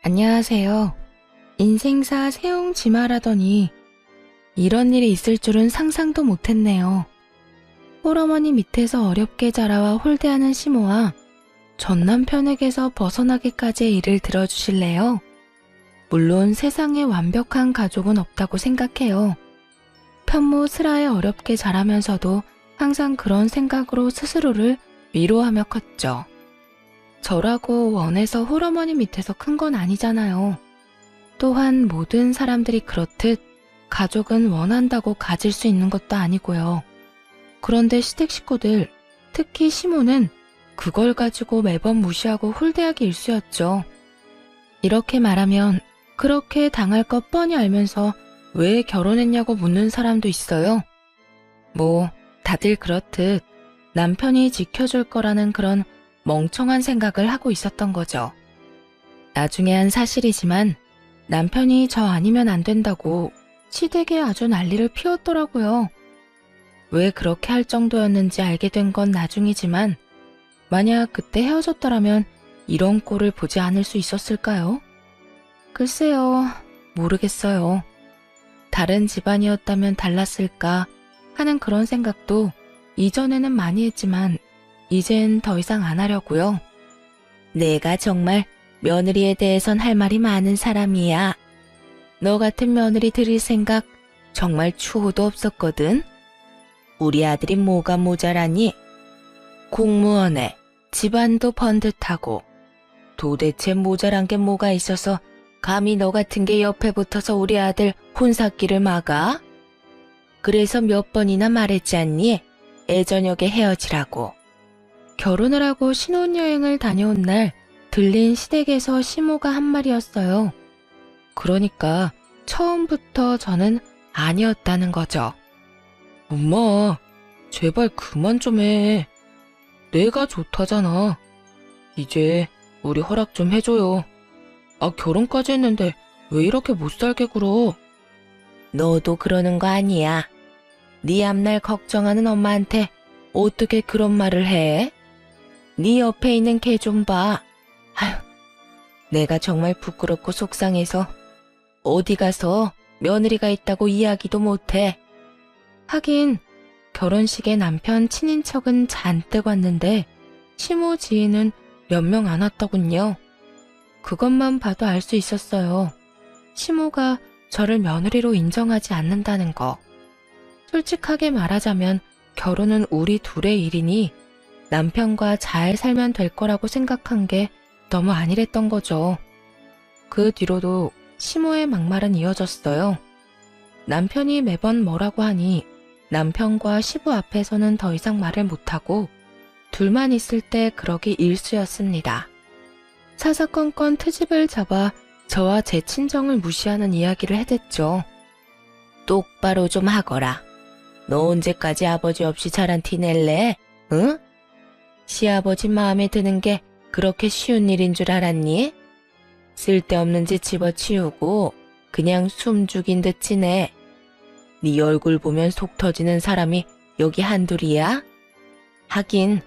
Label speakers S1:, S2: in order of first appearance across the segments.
S1: 안녕하세요. 인생사 세옹지마라더니 이런 일이 있을 줄은 상상도 못했네요. 홀어머니 밑에서 어렵게 자라와 홀대하는 시모와 전 남편에게서 벗어나기까지의 일을 들어주실래요? 물론 세상에 완벽한 가족은 없다고 생각해요. 편모 슬아에 어렵게 자라면서도 항상 그런 생각으로 스스로를 위로하며 컸죠. 저라고 원해서 홀어머니 밑에서 큰 건 아니잖아요. 또한 모든 사람들이 그렇듯 가족은 원한다고 가질 수 있는 것도 아니고요. 그런데 시댁 식구들, 특히 시모는 그걸 가지고 매번 무시하고 홀대하기 일쑤였죠. 이렇게 말하면 그렇게 당할 것 뻔히 알면서 왜 결혼했냐고 묻는 사람도 있어요. 뭐 다들 그렇듯 남편이 지켜줄 거라는 그런 멍청한 생각을 하고 있었던 거죠. 나중에 한 사실이지만 남편이 저 아니면 안 된다고 시댁에 아주 난리를 피웠더라고요. 왜 그렇게 할 정도였는지 알게 된 건 나중이지만 만약 그때 헤어졌더라면 이런 꼴을 보지 않을 수 있었을까요? 글쎄요, 모르겠어요. 다른 집안이었다면 달랐을까 하는 그런 생각도 이전에는 많이 했지만 이젠 더 이상 안 하려고요. 내가 정말 며느리에 대해선 할 말이 많은 사람이야. 너 같은 며느리 들일 생각 정말 추호도 없었거든. 우리 아들이 뭐가 모자라니? 공무원에 집안도 번듯하고 도대체 모자란 게 뭐가 있어서 감히 너 같은 게 옆에 붙어서 우리 아들 혼사기를 막아? 그래서 몇 번이나 말했지 않니? 애저녁에 헤어지라고. 결혼을 하고 신혼여행을 다녀온 날 들린 시댁에서 시모가 한 말이었어요. 그러니까 처음부터 저는 아니었다는 거죠. 엄마, 제발 그만 좀 해. 내가 좋다잖아. 이제 우리 허락 좀 해줘요. 아, 결혼까지 했는데 왜 이렇게 못 살게 굴어? 너도 그러는 거 아니야. 네 앞날 걱정하는 엄마한테 어떻게 그런 말을 해? 네 옆에 있는 걔 좀 봐. 아휴, 내가 정말 부끄럽고 속상해서 어디 가서 며느리가 있다고 이야기도 못해. 하긴 결혼식에 남편 친인척은 잔뜩 왔는데 시모 지인은 몇 명 안 왔더군요. 그것만 봐도 알 수 있었어요. 시모가 저를 며느리로 인정하지 않는다는 거. 솔직하게 말하자면 결혼은 우리 둘의 일이니 남편과 잘 살면 될 거라고 생각한 게 너무 안일했던 거죠. 그 뒤로도 시모의 막말은 이어졌어요. 남편이 매번 뭐라고 하니 남편과 시부 앞에서는 더 이상 말을 못하고 둘만 있을 때 그러기 일쑤였습니다. 사사건건 트집을 잡아 저와 제 친정을 무시하는 이야기를 해댔죠. 똑바로 좀 하거라. 너 언제까지 아버지 없이 자란 티 낼래? 응? 시아버지 마음에 드는 게 그렇게 쉬운 일인 줄 알았니? 쓸데없는 짓 집어치우고 그냥 숨 죽인 듯 지내. 네 얼굴 보면 속 터지는 사람이 여기 한둘이야? 하긴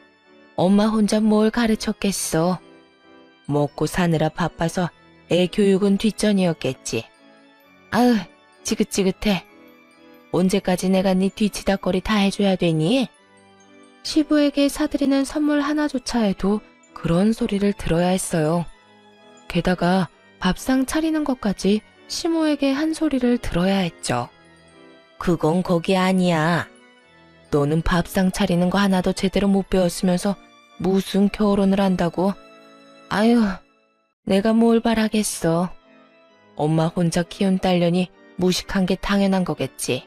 S1: 엄마 혼자 뭘 가르쳤겠어. 먹고 사느라 바빠서 애 교육은 뒷전이었겠지. 아으, 지긋지긋해. 언제까지 내가 네 뒤치다거리 다 해줘야 되니? 시부에게 사드리는 선물 하나조차 해도 그런 소리를 들어야 했어요. 게다가 밥상 차리는 것까지 시모에게 한 소리를 들어야 했죠. 그건 거기 아니야. 너는 밥상 차리는 거 하나도 제대로 못 배웠으면서 무슨 결혼을 한다고? 아유, 내가 뭘 바라겠어. 엄마 혼자 키운 딸려니 무식한 게 당연한 거겠지.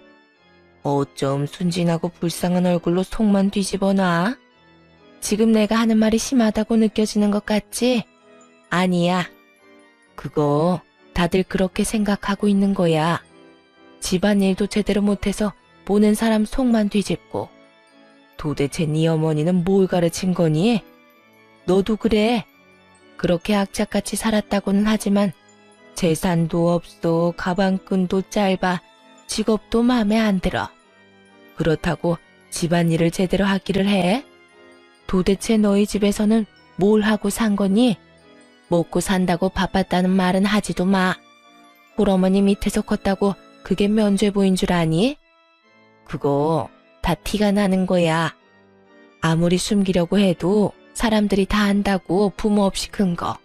S1: 어쩜 순진하고 불쌍한 얼굴로 속만 뒤집어 놔? 지금 내가 하는 말이 심하다고 느껴지는 것 같지? 아니야. 그거 다들 그렇게 생각하고 있는 거야. 집안일도 제대로 못해서 보는 사람 속만 뒤집고. 도대체 네 어머니는 뭘 가르친 거니? 너도 그래. 그렇게 악착같이 살았다고는 하지만 재산도 없어, 가방끈도 짧아, 직업도 마음에 안 들어. 그렇다고 집안일을 제대로 하기를 해? 도대체 너희 집에서는 뭘 하고 산 거니? 먹고 산다고 바빴다는 말은 하지도 마. 홀어머니 밑에서 컸다고 그게 면죄 보인 줄 아니? 그거 다 티가 나는 거야. 아무리 숨기려고 해도 사람들이 다 안다고 부모 없이 큰 거.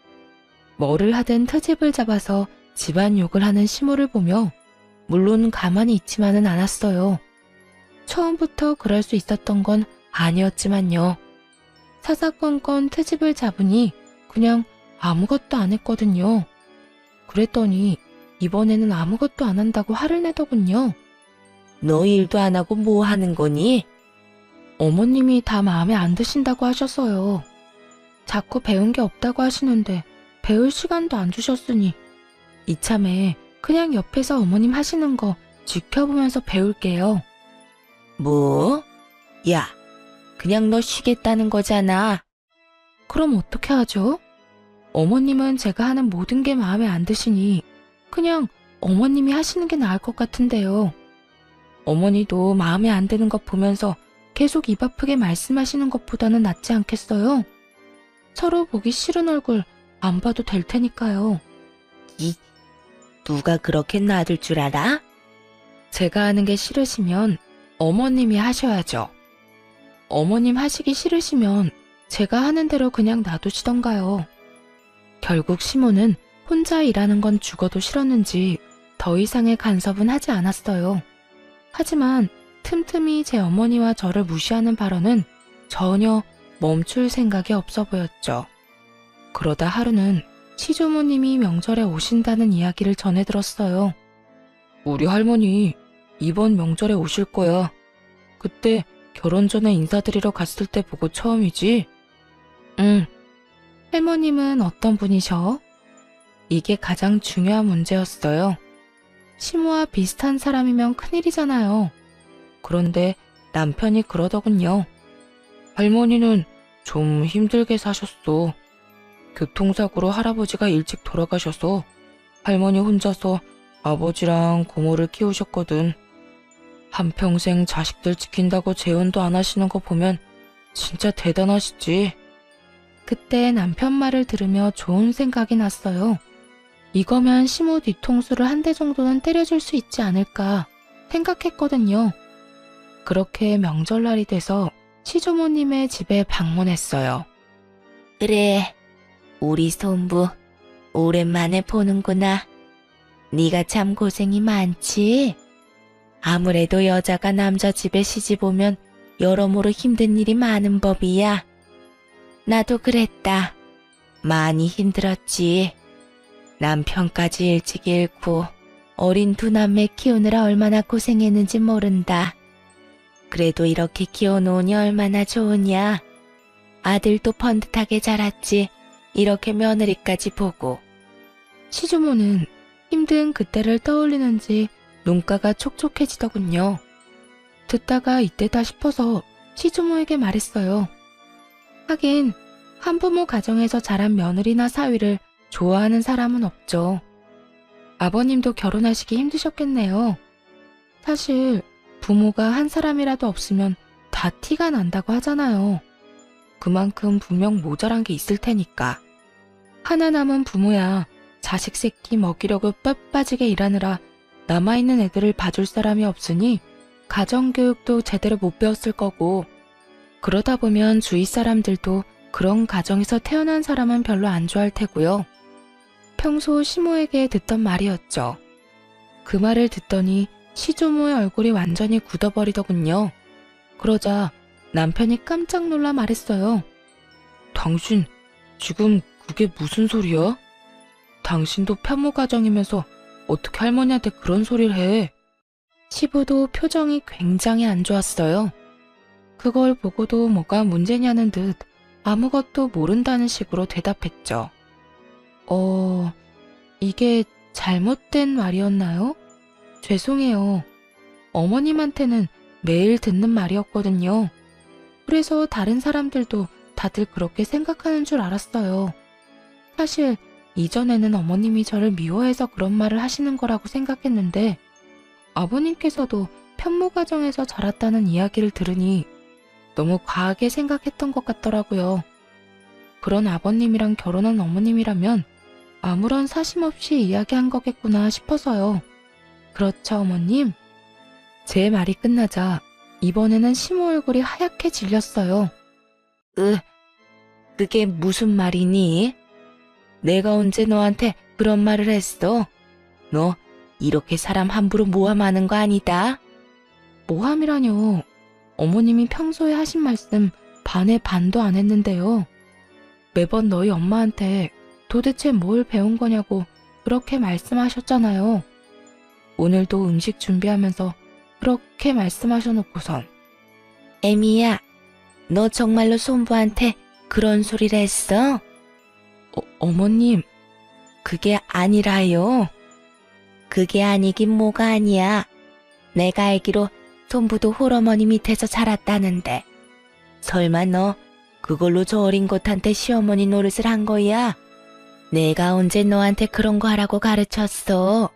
S1: 뭐를 하든 트집을 잡아서 집안 욕을 하는 시모를 보며 물론 가만히 있지만은 않았어요. 처음부터 그럴 수 있었던 건 아니었지만요. 사사건건 트집을 잡으니 그냥 아무것도 안 했거든요. 그랬더니 이번에는 아무것도 안 한다고 화를 내더군요. 너 일도 안 하고 뭐 하는 거니? 어머님이 다 마음에 안 드신다고 하셔서요. 자꾸 배운 게 없다고 하시는데 배울 시간도 안 주셨으니 이참에 그냥 옆에서 어머님 하시는 거 지켜보면서 배울게요. 뭐? 야, 그냥 너 쉬겠다는 거잖아. 그럼 어떻게 하죠? 어머님은 제가 하는 모든 게 마음에 안 드시니 그냥 어머님이 하시는 게 나을 것 같은데요. 어머니도 마음에 안 드는 것 보면서 계속 입 아프게 말씀하시는 것보다는 낫지 않겠어요? 서로 보기 싫은 얼굴 안 봐도 될 테니까요. 누가 그렇게 놔둘 줄 알아? 제가 하는 게 싫으시면 어머님이 하셔야죠. 어머님 하시기 싫으시면 제가 하는 대로 그냥 놔두시던가요. 결국 시모는 혼자 일하는 건 죽어도 싫었는지 더 이상의 간섭은 하지 않았어요. 하지만 틈틈이 제 어머니와 저를 무시하는 발언은 전혀 멈출 생각이 없어 보였죠. 그러다 하루는 시조모님이 명절에 오신다는 이야기를 전해 들었어요. 우리 할머니 이번 명절에 오실 거야. 그때 결혼 전에 인사드리러 갔을 때 보고 처음이지? 응. 할머님은 어떤 분이셔? 이게 가장 중요한 문제였어요. 시모와 비슷한 사람이면 큰일이잖아요. 그런데 남편이 그러더군요. 할머니는 좀 힘들게 사셨어. 교통사고로 할아버지가 일찍 돌아가셔서 할머니 혼자서 아버지랑 고모를 키우셨거든. 한평생 자식들 지킨다고 재혼도 안 하시는 거 보면 진짜 대단하시지. 그때 남편 말을 들으며 좋은 생각이 났어요. 이거면 시모 뒤통수를 한 대 정도는 때려줄 수 있지 않을까 생각했거든요. 그렇게 명절날이 돼서 시조모님의 집에 방문했어요. 그래, 우리 손부 오랜만에 보는구나. 네가 참 고생이 많지? 아무래도 여자가 남자 집에 시집 오면 여러모로 힘든 일이 많은 법이야. 나도 그랬다. 많이 힘들었지. 남편까지 일찍 잃고 어린 두 남매 키우느라 얼마나 고생했는지 모른다. 그래도 이렇게 키워놓으니 얼마나 좋으냐. 아들도 번듯하게 자랐지. 이렇게 며느리까지 보고. 시주모는 힘든 그때를 떠올리는지 눈가가 촉촉해지더군요. 듣다가 이때다 싶어서 시주모에게 말했어요. 하긴 한부모 가정에서 자란 며느리나 사위를 좋아하는 사람은 없죠. 아버님도 결혼하시기 힘드셨겠네요. 사실 부모가 한 사람이라도 없으면 다 티가 난다고 하잖아요. 그만큼 분명 모자란 게 있을 테니까. 하나 남은 부모야 자식 새끼 먹이려고 뼈 빠지게 일하느라 남아있는 애들을 봐줄 사람이 없으니 가정교육도 제대로 못 배웠을 거고, 그러다 보면 주위 사람들도 그런 가정에서 태어난 사람은 별로 안 좋아할 테고요. 평소 시모에게 듣던 말이었죠. 그 말을 듣더니 시조모의 얼굴이 완전히 굳어버리더군요. 그러자 남편이 깜짝 놀라 말했어요. 당신 지금 그게 무슨 소리야? 당신도 편모 가정이면서 어떻게 할머니한테 그런 소리를 해? 시부도 표정이 굉장히 안 좋았어요. 그걸 보고도 뭐가 문제냐는 듯 아무것도 모른다는 식으로 대답했죠. 이게 잘못된 말이었나요? 죄송해요. 어머님한테는 매일 듣는 말이었거든요. 그래서 다른 사람들도 다들 그렇게 생각하는 줄 알았어요. 사실 이전에는 어머님이 저를 미워해서 그런 말을 하시는 거라고 생각했는데 아버님께서도 편모 가정에서 자랐다는 이야기를 들으니 너무 과하게 생각했던 것 같더라고요. 그런 아버님이랑 결혼한 어머님이라면 아무런 사심 없이 이야기한 거겠구나 싶어서요. 그렇죠, 어머님? 제 말이 끝나자 이번에는 시모 얼굴이 하얗게 질렸어요. 그게 무슨 말이니? 내가 언제 너한테 그런 말을 했어? 너 이렇게 사람 함부로 모함하는 거 아니다? 모함이라뇨. 어머님이 평소에 하신 말씀 반의 반도 안 했는데요. 매번 너희 엄마한테 도대체 뭘 배운 거냐고 그렇게 말씀하셨잖아요. 오늘도 음식 준비하면서 그렇게 말씀하셔놓고선. 에미야, 너 정말로 손부한테 그런 소리를 했어? 어머님, 그게 아니라요. 그게 아니긴 뭐가 아니야. 내가 알기로 손부도 홀어머니 밑에서 자랐다는데. 설마 너 그걸로 저 어린 것한테 시어머니 노릇을 한 거야? 내가 언제 너한테 그런 거 하라고 가르쳤어?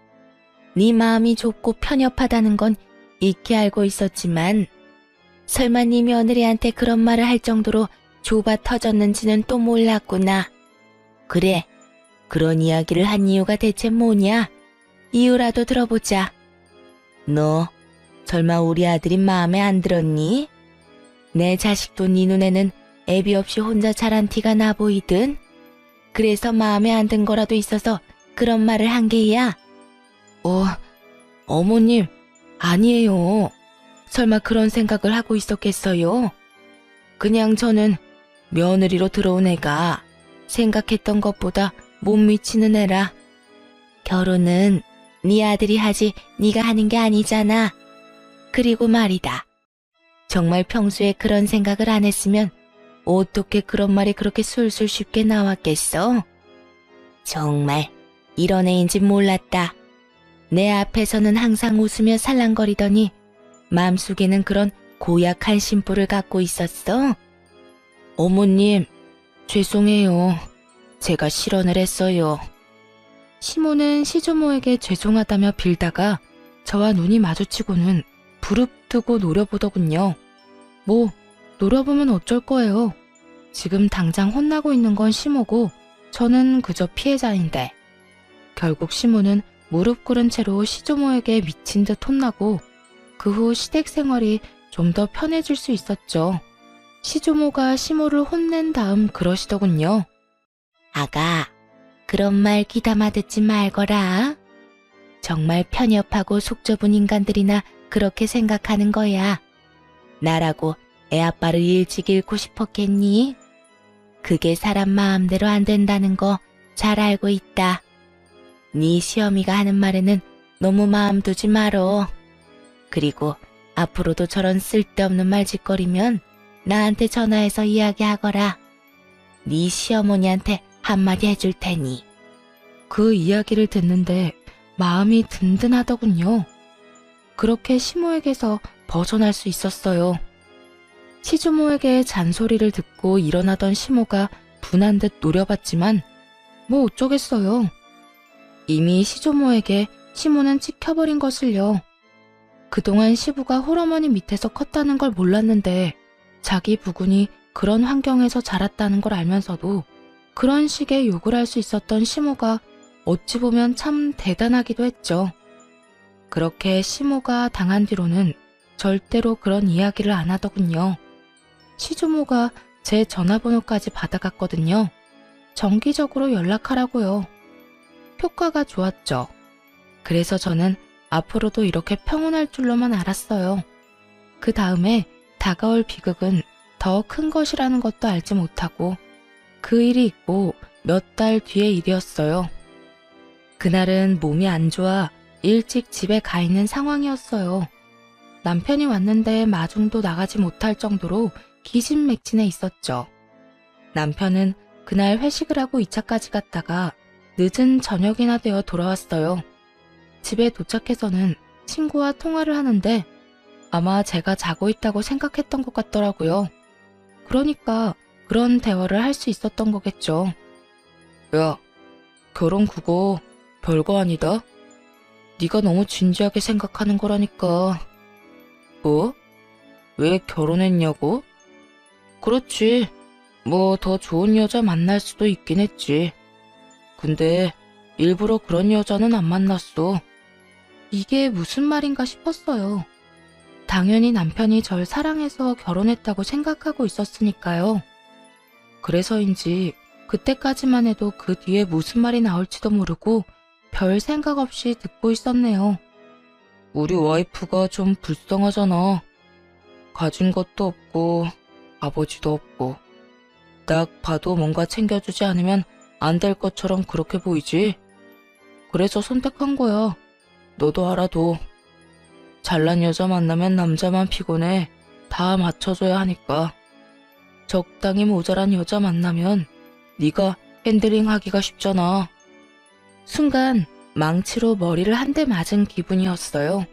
S1: 네 마음이 좁고 편협하다는 건 익히 알고 있었지만 설마 네 며느리한테 그런 말을 할 정도로 좁아 터졌는지는 또 몰랐구나. 그래, 그런 이야기를 한 이유가 대체 뭐냐? 이유라도 들어보자. 너 설마 우리 아들이 마음에 안 들었니? 내 자식도 네 눈에는 애비 없이 혼자 자란 티가 나 보이든? 그래서 마음에 안 든 거라도 있어서 그런 말을 한 게야? 어머님, 아니에요. 설마 그런 생각을 하고 있었겠어요? 그냥 저는 며느리로 들어온 애가 생각했던 것보다 못 미치는 애라. 결혼은 네 아들이 하지 네가 하는 게 아니잖아. 그리고 말이다. 정말 평소에 그런 생각을 안 했으면 어떻게 그런 말이 그렇게 술술 쉽게 나왔겠어? 정말 이런 애인지 몰랐다. 내 앞에서는 항상 웃으며 살랑거리더니 마음속에는 그런 고약한 심보를 갖고 있었어. 어머님, 죄송해요. 제가 실언을 했어요. 시모는 시조모에게 죄송하다며 빌다가 저와 눈이 마주치고는 부릅뜨고 노려보더군요. 뭐 노려보면 어쩔 거예요. 지금 당장 혼나고 있는 건 시모고 저는 그저 피해자인데. 결국 시모는 무릎 꿇은 채로 시조모에게 미친 듯 혼나고 그 후 시댁 생활이 좀 더 편해질 수 있었죠. 시조모가 시모를 혼낸 다음 그러시더군요. 아가, 그런 말 귀담아 듣지 말거라. 정말 편협하고 속 좁은 인간들이나 그렇게 생각하는 거야. 나라고 애 아빠를 일찍 잃고 싶었겠니? 그게 사람 마음대로 안 된다는 거 잘 알고 있다. 네 시어미가 하는 말에는 너무 마음 두지 말어. 그리고 앞으로도 저런 쓸데없는 말 짓거리면 나한테 전화해서 이야기하거라. 네 시어머니한테 한마디 해줄 테니. 그 이야기를 듣는데 마음이 든든하더군요. 그렇게 시모에게서 벗어날 수 있었어요. 시주모에게 잔소리를 듣고 일어나던 시모가 분한 듯 노려봤지만 뭐 어쩌겠어요. 이미 시조모에게 시모는 찍혀버린 것을요. 그동안 시부가 홀어머니 밑에서 컸다는 걸 몰랐는데 자기 부군이 그런 환경에서 자랐다는 걸 알면서도 그런 식의 욕을 할 수 있었던 시모가 어찌 보면 참 대단하기도 했죠. 그렇게 시모가 당한 뒤로는 절대로 그런 이야기를 안 하더군요. 시조모가 제 전화번호까지 받아갔거든요. 정기적으로 연락하라고요. 효과가 좋았죠. 그래서 저는 앞으로도 이렇게 평온할 줄로만 알았어요. 그 다음에 다가올 비극은 더 큰 것이라는 것도 알지 못하고 그 일이 있고 몇 달 뒤의 일이었어요. 그날은 몸이 안 좋아 일찍 집에 가 있는 상황이었어요. 남편이 왔는데 마중도 나가지 못할 정도로 기진맥진해 있었죠. 남편은 그날 회식을 하고 2차까지 갔다가 늦은 저녁이나 되어 돌아왔어요. 집에 도착해서는 친구와 통화를 하는데 아마 제가 자고 있다고 생각했던 것 같더라고요. 그러니까 그런 대화를 할 수 있었던 거겠죠. 야, 결혼 그거 별거 아니다. 네가 너무 진지하게 생각하는 거라니까. 뭐? 왜 결혼했냐고? 그렇지. 뭐 더 좋은 여자 만날 수도 있긴 했지. 근데 일부러 그런 여자는 안 만났어. 이게 무슨 말인가 싶었어요. 당연히 남편이 절 사랑해서 결혼했다고 생각하고 있었으니까요. 그래서인지 그때까지만 해도 그 뒤에 무슨 말이 나올지도 모르고 별 생각 없이 듣고 있었네요. 우리 와이프가 좀 불쌍하잖아. 가진 것도 없고 아버지도 없고 딱 봐도 뭔가 챙겨주지 않으면 안 될 것처럼 그렇게 보이지? 그래서 선택한 거야. 너도 알아도. 잘난 여자 만나면 남자만 피곤해. 다 맞춰줘야 하니까. 적당히 모자란 여자 만나면 네가 핸들링하기가 쉽잖아. 순간 망치로 머리를 한 대 맞은 기분이었어요.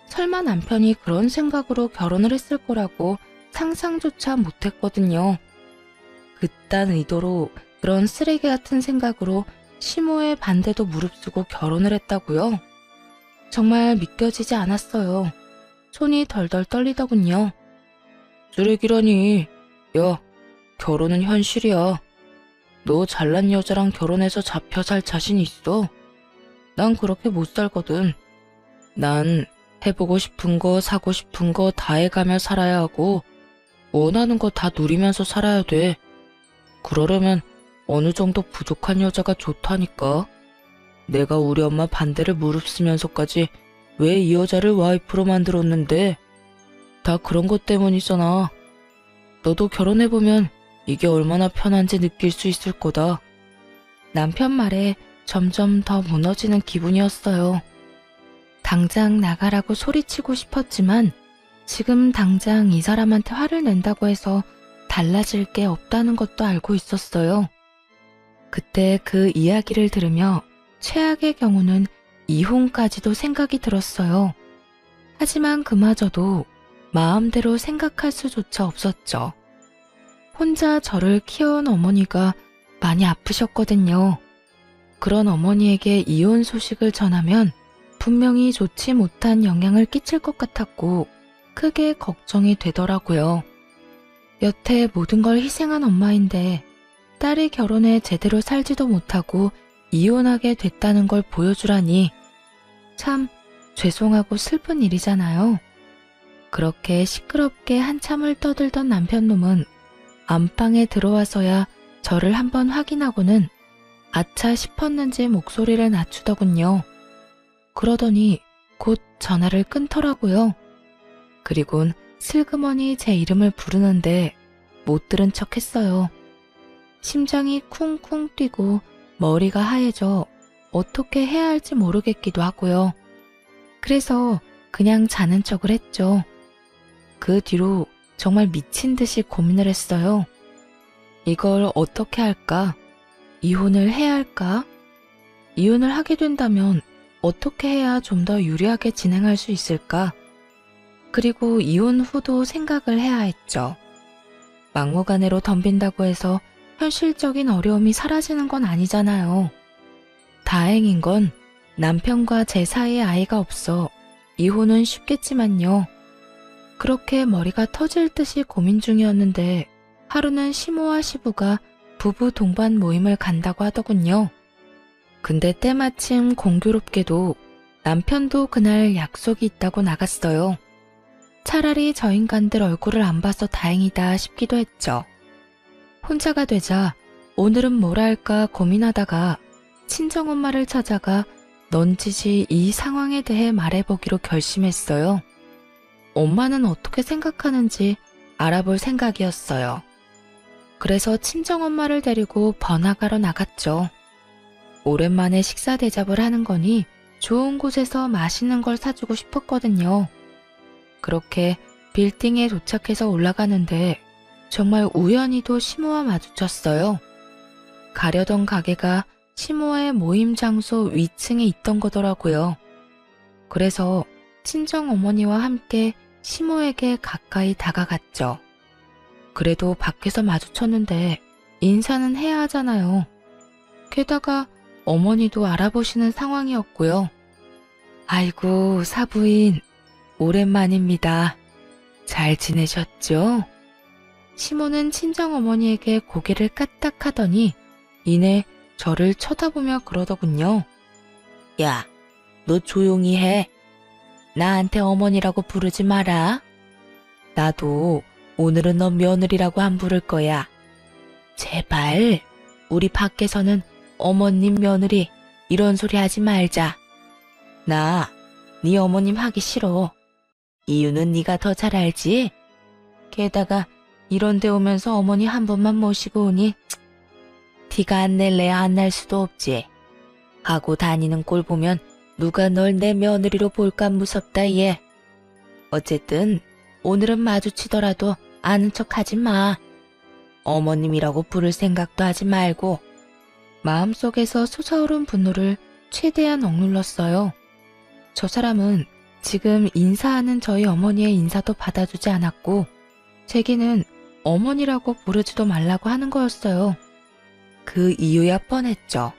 S1: 설마 남편이 그런 생각으로 결혼을 했을 거라고 상상조차 못했거든요. 그딴 의도로 그런 쓰레기 같은 생각으로 시모의 반대도 무릅쓰고 결혼을 했다고요? 정말 믿겨지지 않았어요. 손이 덜덜 떨리더군요. 쓰레기라니. 야, 결혼은 현실이야. 너 잘난 여자랑 결혼해서 잡혀 살 자신 있어? 난 그렇게 못 살거든. 난 해보고 싶은 거, 사고 싶은 거 다 해가며 살아야 하고 원하는 거 다 누리면서 살아야 돼. 그러려면 어느 정도 부족한 여자가 좋다니까. 내가 우리 엄마 반대를 무릅쓰면서까지 왜 이 여자를 와이프로 만들었는데? 다 그런 것 때문이잖아. 너도 결혼해보면 이게 얼마나 편한지 느낄 수 있을 거다. 남편 말에 점점 더 무너지는 기분이었어요. 당장 나가라고 소리치고 싶었지만 지금 당장 이 사람한테 화를 낸다고 해서 달라질 게 없다는 것도 알고 있었어요. 그때 그 이야기를 들으며 최악의 경우는 이혼까지도 생각이 들었어요. 하지만 그마저도 마음대로 생각할 수조차 없었죠. 혼자 저를 키워온 어머니가 많이 아프셨거든요. 그런 어머니에게 이혼 소식을 전하면 분명히 좋지 못한 영향을 끼칠 것 같았고 크게 걱정이 되더라고요. 여태 모든 걸 희생한 엄마인데 딸이 결혼에 제대로 살지도 못하고 이혼하게 됐다는 걸 보여주라니 참 죄송하고 슬픈 일이잖아요. 그렇게 시끄럽게 한참을 떠들던 남편놈은 안방에 들어와서야 저를 한번 확인하고는 아차 싶었는지 목소리를 낮추더군요. 그러더니 곧 전화를 끊더라고요. 그리곤 슬그머니 제 이름을 부르는데 못 들은 척 했어요. 심장이 쿵쿵 뛰고 머리가 하얘져 어떻게 해야 할지 모르겠기도 하고요. 그래서 그냥 자는 척을 했죠. 그 뒤로 정말 미친 듯이 고민을 했어요. 이걸 어떻게 할까? 이혼을 해야 할까? 이혼을 하게 된다면 어떻게 해야 좀 더 유리하게 진행할 수 있을까? 그리고 이혼 후도 생각을 해야 했죠. 막무가내로 덤빈다고 해서 현실적인 어려움이 사라지는 건 아니잖아요. 다행인 건 남편과 제 사이에 아이가 없어 이혼은 쉽겠지만요. 그렇게 머리가 터질 듯이 고민 중이었는데 하루는 시모와 시부가 부부 동반 모임을 간다고 하더군요. 근데 때마침 공교롭게도 남편도 그날 약속이 있다고 나갔어요. 차라리 저 인간들 얼굴을 안 봐서 다행이다 싶기도 했죠. 혼자가 되자 오늘은 뭘 할까 고민하다가 친정엄마를 찾아가 넌지시 이 상황에 대해 말해보기로 결심했어요. 엄마는 어떻게 생각하는지 알아볼 생각이었어요. 그래서 친정엄마를 데리고 번화가로 나갔죠. 오랜만에 식사 대접을 하는 거니 좋은 곳에서 맛있는 걸 사주고 싶었거든요. 그렇게 빌딩에 도착해서 올라가는데 정말 우연히도 시모와 마주쳤어요. 가려던 가게가 시모의 모임 장소 위층에 있던 거더라고요. 그래서 친정어머니와 함께 시모에게 가까이 다가갔죠. 그래도 밖에서 마주쳤는데 인사는 해야 하잖아요. 게다가 어머니도 알아보시는 상황이었고요. 아이고, 사부인, 오랜만입니다. 잘 지내셨죠? 시모는 친정어머니에게 고개를 까딱하더니 이내 저를 쳐다보며 그러더군요. 야, 너 조용히 해. 나한테 어머니라고 부르지 마라. 나도 오늘은 너 며느리라고 안 부를 거야. 제발 우리 밖에서는 어머님 며느리 이런 소리 하지 말자. 나 네 어머님 하기 싫어. 이유는 네가 더 잘 알지? 게다가 이런 데 오면서 어머니 한 번만 모시고 오니 티가 안 낼래야 안 날 수도 없지. 하고 다니는 꼴 보면 누가 널 내 며느리로 볼까 무섭다 얘. 어쨌든 오늘은 마주치더라도 아는 척 하지 마. 어머님이라고 부를 생각도 하지 말고. 마음속에서 솟아오른 분노를 최대한 억눌렀어요. 저 사람은 지금 인사하는 저희 어머니의 인사도 받아주지 않았고 제게는 어머니라고 부르지도 말라고 하는 거였어요. 그 이유야 뻔했죠.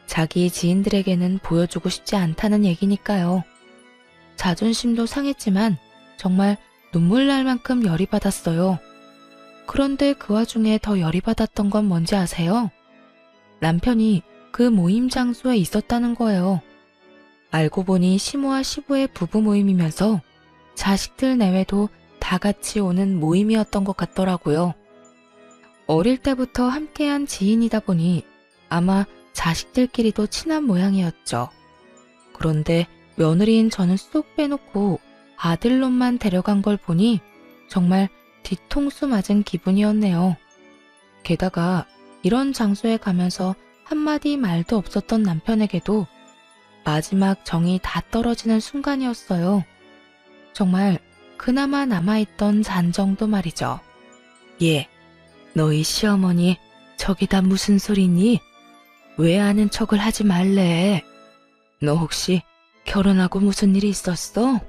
S1: 자기 지인들에게는 보여주고 싶지 않다는 얘기니까요. 자존심도 상했지만 정말 눈물 날 만큼 열이 받았어요. 그런데 그 와중에 더 열이 받았던 건 뭔지 아세요? 남편이 그 모임 장소에 있었다는 거예요. 알고 보니 시모와 시부의 부부 모임이면서 자식들 내외도 다 같이 오는 모임이었던 것 같더라고요. 어릴 때부터 함께한 지인이다 보니 아마 자식들끼리도 친한 모양이었죠. 그런데 며느리인 저는 쏙 빼놓고 아들놈만 데려간 걸 보니 정말 뒤통수 맞은 기분이었네요. 게다가 이런 장소에 가면서 한마디 말도 없었던 남편에게도 마지막 정이 다 떨어지는 순간이었어요. 정말 그나마 남아있던 잔정도 말이죠. 예, 너희 시어머니 저기다 무슨 소리니? 왜 아는 척을 하지 말래? 너 혹시 결혼하고 무슨 일이 있었어?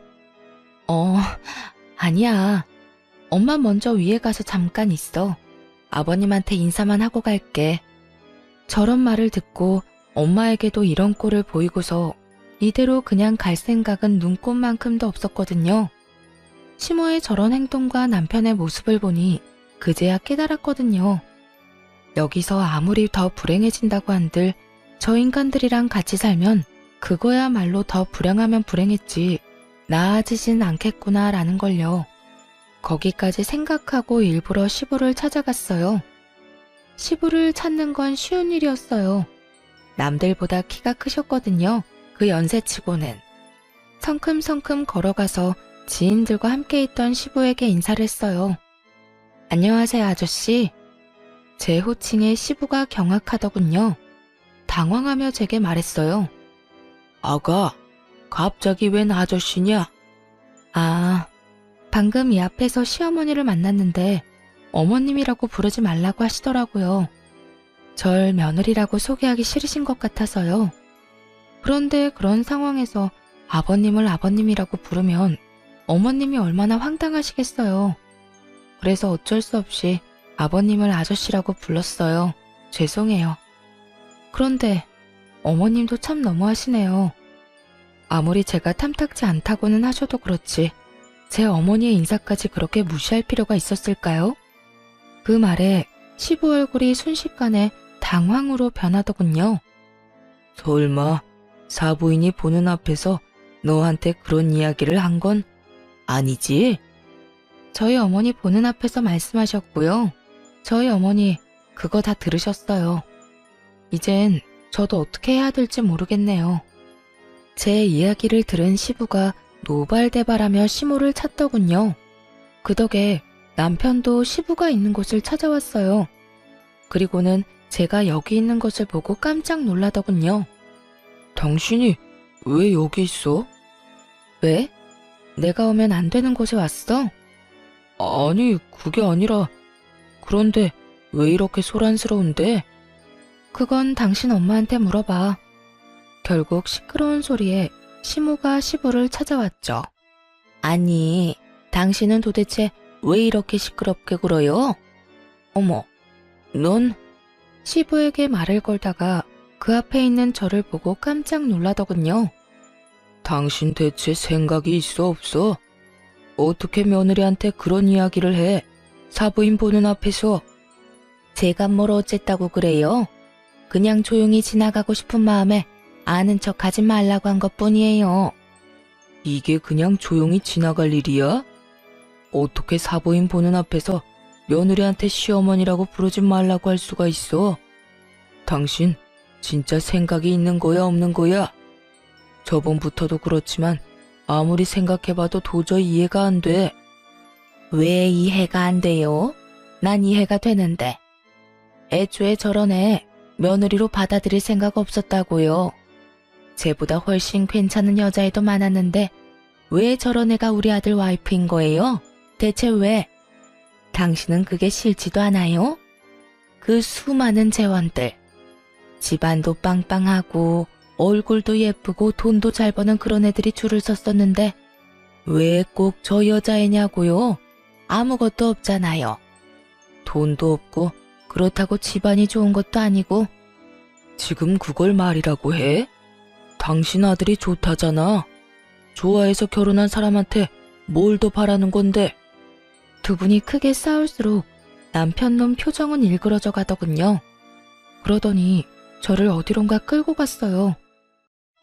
S1: 아니야. 엄마 먼저 위에 가서 잠깐 있어. 아버님한테 인사만 하고 갈게. 저런 말을 듣고 엄마에게도 이런 꼴을 보이고서 이대로 그냥 갈 생각은 눈꼽만큼도 없었거든요. 시모의 저런 행동과 남편의 모습을 보니 그제야 깨달았거든요. 여기서 아무리 더 불행해진다고 한들 저 인간들이랑 같이 살면 그거야말로 더 불행하면 불행했지 나아지진 않겠구나라는 걸요. 거기까지 생각하고 일부러 시부를 찾아갔어요. 시부를 찾는 건 쉬운 일이었어요. 남들보다 키가 크셨거든요. 그 연세치고는. 성큼성큼 걸어가서 지인들과 함께 있던 시부에게 인사를 했어요. 안녕하세요, 아저씨. 제 호칭에 시부가 경악하더군요. 당황하며 제게 말했어요. 아가, 갑자기 웬 아저씨냐? 아, 방금 이 앞에서 시어머니를 만났는데 어머님이라고 부르지 말라고 하시더라고요. 절 며느리라고 소개하기 싫으신 것 같아서요. 그런데 그런 상황에서 아버님을 아버님이라고 부르면 어머님이 얼마나 황당하시겠어요. 그래서 어쩔 수 없이 아버님을 아저씨라고 불렀어요. 죄송해요. 그런데 어머님도 참 너무하시네요. 아무리 제가 탐탁지 않다고는 하셔도 그렇지 제 어머니의 인사까지 그렇게 무시할 필요가 있었을까요? 그 말에 시부 얼굴이 순식간에 당황으로 변하더군요. 설마 사부인이 보는 앞에서 너한테 그런 이야기를 한 건 아니지? 저희 어머니 보는 앞에서 말씀하셨고요. 저희 어머니 그거 다 들으셨어요. 이젠 저도 어떻게 해야 될지 모르겠네요. 제 이야기를 들은 시부가 노발대발하며 시모를 찾더군요. 그 덕에 남편도 시부가 있는 곳을 찾아왔어요. 그리고는 제가 여기 있는 것을 보고 깜짝 놀라더군요. 당신이 왜 여기 있어? 왜? 내가 오면 안 되는 곳에 왔어? 아니, 그게 아니라 그런데 왜 이렇게 소란스러운데? 그건 당신 엄마한테 물어봐. 결국 시끄러운 소리에 시모가 시부를 찾아왔죠. 아니, 당신은 도대체 왜 이렇게 시끄럽게 굴어요? 어머, 넌? 시부에게 말을 걸다가 그 앞에 있는 저를 보고 깜짝 놀라더군요. 당신 대체 생각이 있어 없어? 어떻게 며느리한테 그런 이야기를 해? 사부인 보는 앞에서. 제가 뭘 어쨌다고 그래요? 그냥 조용히 지나가고 싶은 마음에 아는 척 하지 말라고 한 것뿐이에요. 이게 그냥 조용히 지나갈 일이야? 어떻게 사부인 보는 앞에서 며느리한테 시어머니라고 부르지 말라고 할 수가 있어? 당신 진짜 생각이 있는 거야, 없는 거야? 저번부터도 그렇지만 아무리 생각해봐도 도저히 이해가 안 돼. 왜 이해가 안 돼요? 난 이해가 되는데. 애초에 저런 애 며느리로 받아들일 생각 없었다고요. 쟤보다 훨씬 괜찮은 여자애도 많았는데 왜 저런 애가 우리 아들 와이프인 거예요? 대체 왜? 당신은 그게 싫지도 않아요? 그 수많은 재원들. 집안도 빵빵하고 얼굴도 예쁘고 돈도 잘 버는 그런 애들이 줄을 섰었는데 왜 꼭 저 여자애냐고요? 아무것도 없잖아요. 돈도 없고 그렇다고 집안이 좋은 것도 아니고. 지금 그걸 말이라고 해? 당신 아들이 좋다잖아. 좋아해서 결혼한 사람한테 뭘 더 바라는 건데. 두 분이 크게 싸울수록 남편 놈 표정은 일그러져 가더군요. 그러더니 저를 어디론가 끌고 갔어요.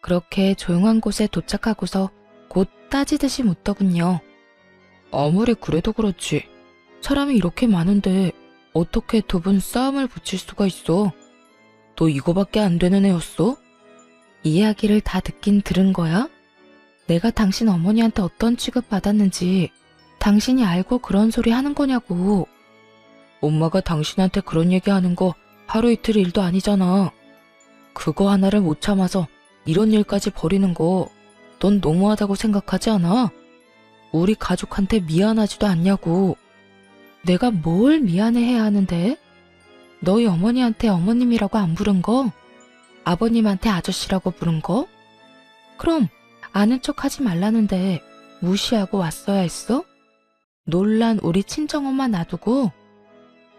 S1: 그렇게 조용한 곳에 도착하고서 곧 따지듯이 묻더군요. 아무리 그래도 그렇지. 사람이 이렇게 많은데 어떻게 두 분 싸움을 붙일 수가 있어? 너 이거밖에 안 되는 애였어? 이야기를 다 듣긴 들은 거야? 내가 당신 어머니한테 어떤 취급 받았는지 당신이 알고 그런 소리 하는 거냐고. 엄마가 당신한테 그런 얘기하는 거 하루 이틀 일도 아니잖아. 그거 하나를 못 참아서 이런 일까지 벌이는 거 넌 너무하다고 생각하지 않아? 우리 가족한테 미안하지도 않냐고. 내가 뭘 미안해해야 하는데? 너희 어머니한테 어머님이라고 안 부른 거? 아버님한테 아저씨라고 부른 거? 그럼 아는 척 하지 말라는데 무시하고 왔어야 했어? 놀란 우리 친정엄마 놔두고?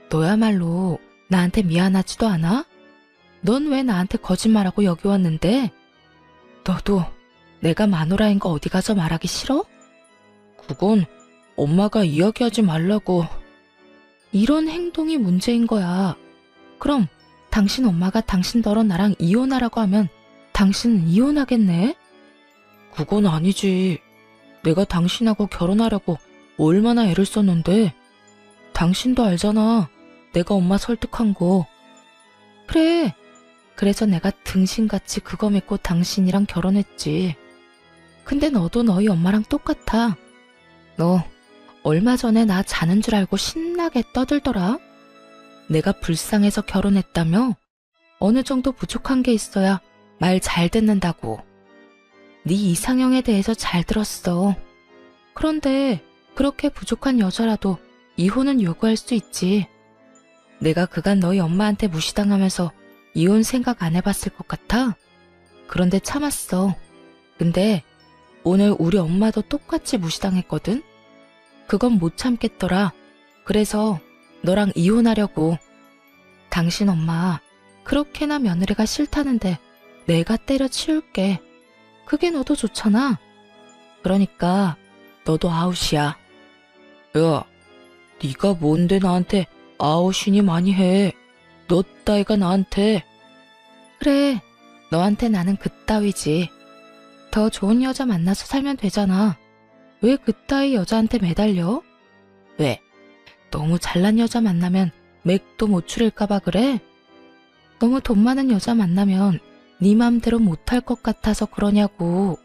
S1: 너야말로 나한테 미안하지도 않아? 넌 왜 나한테 거짓말하고 여기 왔는데? 너도 내가 마누라인 거 어디 가서 말하기 싫어? 그건 엄마가 이야기하지 말라고. 이런 행동이 문제인 거야. 그럼 당신 엄마가 당신더러 나랑 이혼하라고 하면 당신은 이혼하겠네? 그건 아니지. 내가 당신하고 결혼하려고 얼마나 애를 썼는데. 당신도 알잖아. 내가 엄마 설득한 거. 그래. 그래서 내가 등신같이 그거 믿고 당신이랑 결혼했지. 근데 너도 너희 엄마랑 똑같아. 너 얼마 전에 나 자는 줄 알고 신나게 떠들더라. 내가 불쌍해서 결혼했다며? 어느 정도 부족한 게 있어야 말 잘 듣는다고. 네 이상형에 대해서 잘 들었어. 그런데 그렇게 부족한 여자라도 이혼은 요구할 수 있지. 내가 그간 너희 엄마한테 무시당하면서 이혼 생각 안 해봤을 것 같아? 그런데 참았어. 근데 오늘 우리 엄마도 똑같이 무시당했거든? 그건 못 참겠더라. 그래서 너랑 이혼하려고. 당신 엄마 그렇게나 며느리가 싫다는데 내가 때려치울게. 그게 너도 좋잖아. 그러니까 너도 아웃이야. 야, 네가 뭔데 나한테 아웃이니 많이 해. 너 따위가 나한테. 그래, 너한테 나는 그따위지. 더 좋은 여자 만나서 살면 되잖아. 왜 그따위 여자한테 매달려? 왜? 너무 잘난 여자 만나면 맥도 못 추릴까봐 그래? 너무 돈 많은 여자 만나면 네 맘대로 못할 것 같아서 그러냐고.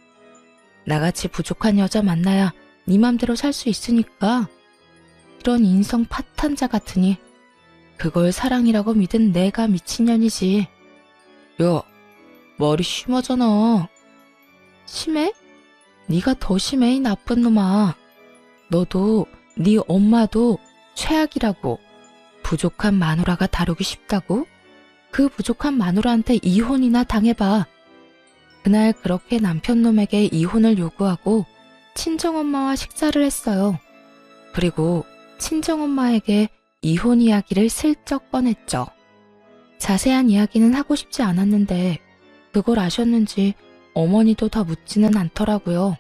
S1: 나같이 부족한 여자 만나야 네 맘대로 살 수 있으니까. 이런 인성 파탄자 같으니 그걸 사랑이라고 믿은 내가 미친년이지. 야, 말이 심하잖아. 심해? 네가 더 심해, 이 나쁜 놈아. 너도 네 엄마도 최악이라고. 부족한 마누라가 다루기 쉽다고? 그 부족한 마누라한테 이혼이나 당해봐. 그날 그렇게 남편놈에게 이혼을 요구하고 친정엄마와 식사를 했어요. 그리고 친정엄마에게 이혼 이야기를 슬쩍 꺼냈죠. 자세한 이야기는 하고 싶지 않았는데 그걸 아셨는지 어머니도 더 묻지는 않더라고요.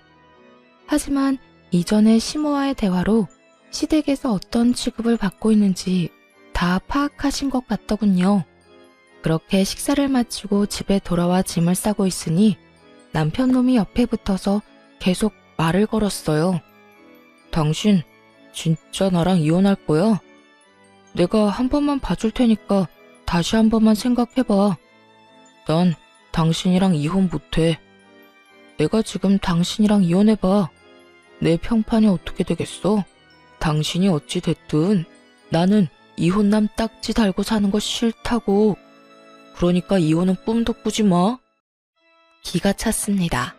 S1: 하지만 이전의 시모와의 대화로 시댁에서 어떤 취급을 받고 있는지 다 파악하신 것 같더군요. 그렇게 식사를 마치고 집에 돌아와 짐을 싸고 있으니 남편 놈이 옆에 붙어서 계속 말을 걸었어요. 당신 진짜 나랑 이혼할 거야? 내가 한 번만 봐줄 테니까 다시 한 번만 생각해봐. 난 당신이랑 이혼 못해. 내가 지금 당신이랑 이혼해봐. 내 평판이 어떻게 되겠어? 당신이 어찌 됐든 나는 이혼남 딱지 달고 사는 거 싫다고. 그러니까 이혼은 꿈도 꾸지 마. 기가 찼습니다.